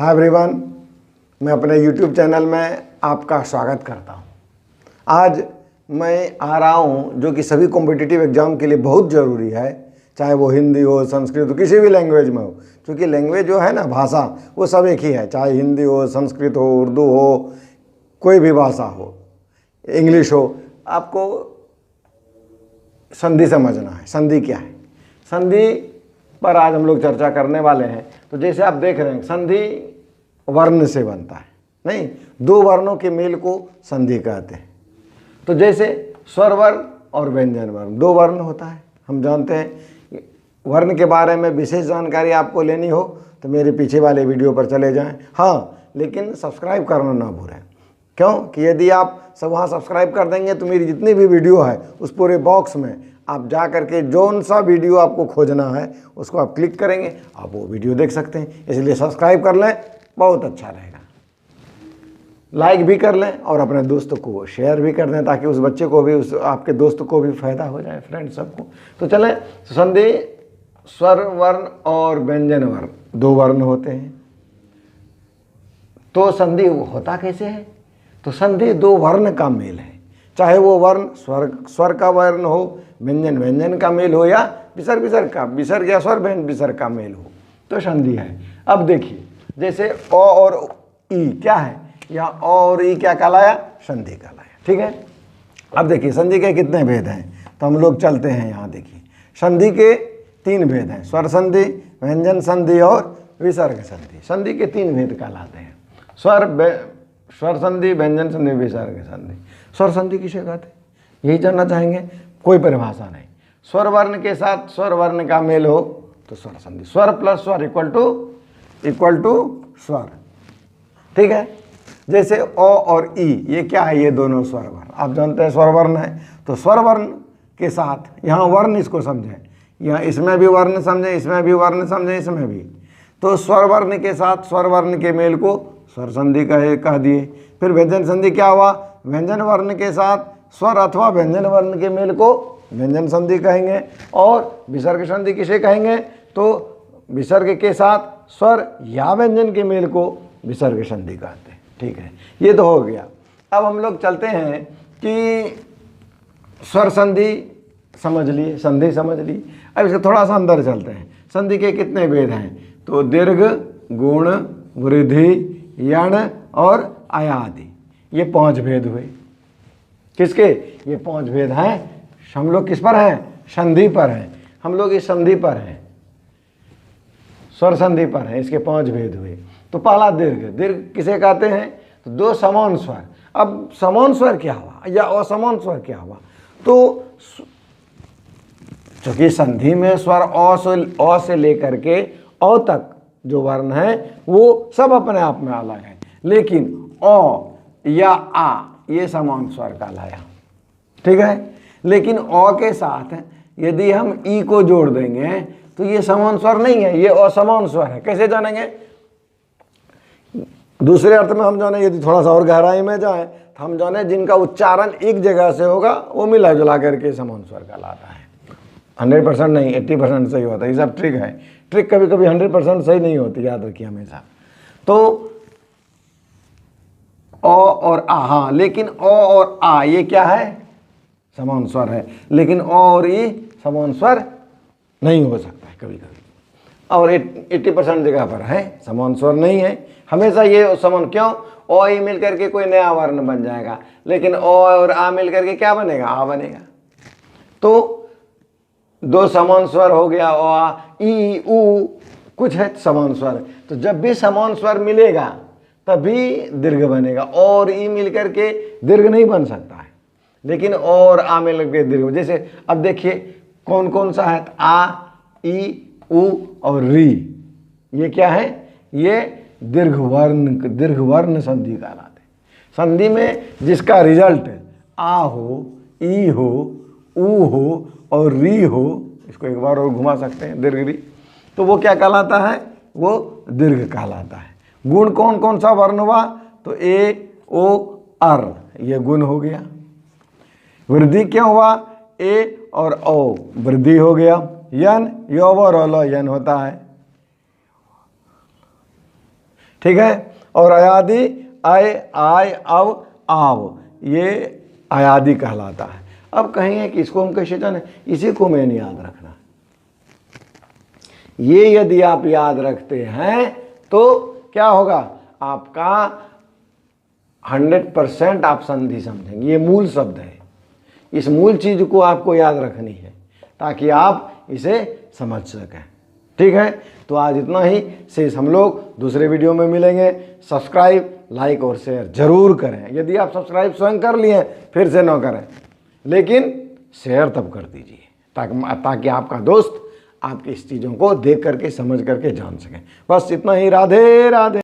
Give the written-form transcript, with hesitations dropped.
Hi everyone, मैं अपने YouTube channel में आपका स्वागत करता हूं। आज मैं आ रहा हूं जो कि सभी कॉम्पिटिटिव एग्ज़ाम के लिए बहुत ज़रूरी है, चाहे वो हिंदी हो, संस्कृत हो, किसी भी लैंग्वेज में हो। क्योंकि लैंग्वेज जो है ना, भाषा, वो सब एक ही है, चाहे हिंदी हो, संस्कृत हो, उर्दू हो, कोई भी भाषा हो, इंग्लिश हो। आपको संधि समझना है। संधि क्या है, संधि पर आज हम लोग चर्चा करने वाले हैं। तो जैसे आप देख रहे हैं, संधि वर्ण से बनता है, नहीं, दो वर्णों के मेल को संधि कहते हैं। तो जैसे स्वर वर्ण और व्यंजन वर्ण, दो वर्ण होता है, हम जानते हैं। वर्ण के बारे में विशेष जानकारी आपको लेनी हो तो मेरे पीछे वाले वीडियो पर चले जाएं। हाँ, लेकिन सब्सक्राइब करना ना भूलें। क्यों कि यदि आप सब वहाँ सब्सक्राइब कर देंगे तो मेरी जितनी भी वीडियो है उस पूरे बॉक्स में आप जा करके जौन सा वीडियो आपको खोजना है उसको आप क्लिक करेंगे, आप वो वीडियो देख सकते हैं। इसलिए सब्सक्राइब कर लें, बहुत अच्छा रहेगा। लाइक भी कर लें और अपने दोस्तों को शेयर भी कर दें ताकि उस बच्चे को भी, उस आपके दोस्त को भी फायदा हो जाए, फ्रेंड सबको। तो चलें, संधि स्वर वर्ण और व्यंजन वर्ण, दो वर्ण होते हैं। तो संधि होता कैसे है? तो संधि दो वर्ण का मेल है, चाहे वो वर्ण स्वर का वर्ण हो, व्यंजन का मेल हो, या विसर्ग या स्वर विसर्ग का मेल हो, तो संधि है। अब देखिए, जैसे अ और ई क्या है, यहाँ अ और ई क्या कहलाया? संधि कहलाया। ठीक है। अब देखिए संधि के कितने भेद हैं, तो हम लोग चलते हैं। यहाँ देखिए, संधि के तीन भेद हैं, स्वर संधि, व्यंजन संधि और विसर्ग संधि। संधि के तीन भेद कहलाते हैं, स्वर संधि, व्यंजन संधि, विसर्ग संधि। स्वर संधि किसे कहते हैं, यही जानना चाहेंगे? कोई परिभाषा नहीं। स्वर वर्ण के साथ स्वर वर्ण का मेल हो तो स्वर संधि। स्वर प्लस स्वर इक्वल टू स्वर। ठीक है। जैसे अ और ई, ये क्या है? ये दोनों स्वर वर्ण, आप जानते हैं स्वर वर्ण है। तो स्वर वर्ण के साथ, यहाँ वर्ण इसको समझें, यहाँ इसमें भी वर्ण समझें, इसमें भी वर्ण समझें, इसमें भी। तो स्वर वर्ण के साथ स्वर वर्ण के मेल को स्वर संधि कह दिए। फिर व्यंजन संधि क्या हुआ? व्यंजन वर्ण के साथ स्वर अथवा व्यंजन वर्ण के मेल को व्यंजन संधि कहेंगे। और विसर्ग संधि किसे कहेंगे? तो विसर्ग के साथ स्वर या व्यंजन के मेल को विसर्ग संधि कहते हैं। ठीक है, ये तो हो गया। अब हम लोग चलते हैं कि स्वर संधि समझ लिए, संधि समझ ली। अब इसके थोड़ा सा अंदर चलते हैं। संधि के कितने भेद हैं? तो दीर्घ, गुण, वृद्धि, यण और आयादि, ये पांच भेद हुए। किसके? ये पांच भेद हैं। हम लोग किस पर हैं? संधि पर हैं। हम लोग इस संधि पर हैं, स्वर संधि पर हैं। इसके पांच भेद हुए। तो पहला दीर्घ। दीर्घ किसे कहते हैं? तो दो समान स्वर। अब समान स्वर क्या हुआ या असमान स्वर क्या हुआ? तो चूंकि संधि में स्वर अ से लेकर के अ तक जो वर्ण है वो सब अपने आप में अलग है, लेकिन अ या आ ये समान स्वर कहलाया। ठीक है। लेकिन अ के साथ यदि हम ई को जोड़ देंगे तो ये समान स्वर नहीं है, ये असमान स्वर है। कैसे जानेंगे? दूसरे अर्थ में हम जाने, यदि थोड़ा सा और गहराई में जाएं तो हम जाने जिनका उच्चारण एक जगह से होगा वो मिला जुला करके समान स्वर कहलाता है। 100% नहीं, 80% सही होता है। ये सब ट्रिक है। ट्रिक कभी कभी 100% सही नहीं होती, याद रखिए हमेशा। तो अ और आ, हाँ, लेकिन अ और आ ये क्या है? समान स्वर है। लेकिन अ और ई समान स्वर नहीं हो सकता है कभी कभी, और 80% जगह पर है समान स्वर नहीं है। हमेशा ये समान, क्यों? अ ई मिल करके कोई नया वर्ण बन जाएगा, लेकिन अ और आ मिल करके क्या बनेगा? आ बनेगा। तो दो समान स्वर हो गया, आ, ई, उ, कुछ है समान स्वर। तो जब भी समान स्वर मिलेगा तभी दीर्घ बनेगा। और ई मिलकर के दीर्घ नहीं बन सकता है, लेकिन और आ मिलकर के दीर्घ। जैसे अब देखिए कौन कौन सा है? आ, ई, उ और री, ये क्या है? ये दीर्घ वर्ण संधि कहलाते। संधि में जिसका रिजल्ट आ हो, ई हो, उ हो और री हो, इसको एक बार और घुमा सकते हैं, दीर्घ री, तो वो क्या कहलाता है? वो दीर्घ कहलाता है। गुण कौन कौन सा वर्ण हुआ? तो ए, ओ, अर, ये गुण हो गया। वृद्धि क्या हुआ? ए और ओ, वृद्धि हो गया। यन, यो व रोलो, यन होता है। ठीक है। और अयादि आय आय अव आव, ये अयादि कहलाता है। अब कहेंगे कि इसको हम कैसे जाने, इसी को मैंने याद रखना। ये यदि आप याद रखते हैं तो क्या होगा, आपका 100% आप संधि समझेंगे। ये मूल शब्द है, इस मूल चीज को आपको याद रखनी है ताकि आप इसे समझ सकें। ठीक है, तो आज इतना ही, शेष हम लोग दूसरे वीडियो में मिलेंगे। सब्सक्राइब, लाइक और शेयर जरूर करें। यदि आप सब्सक्राइब स्वयं कर लिए फिर से न करें, लेकिन शेयर तब कर दीजिए ताकि आपका दोस्त आपकी इस चीज़ों को देख करके समझ करके जान सके। बस इतना ही। राधे राधे।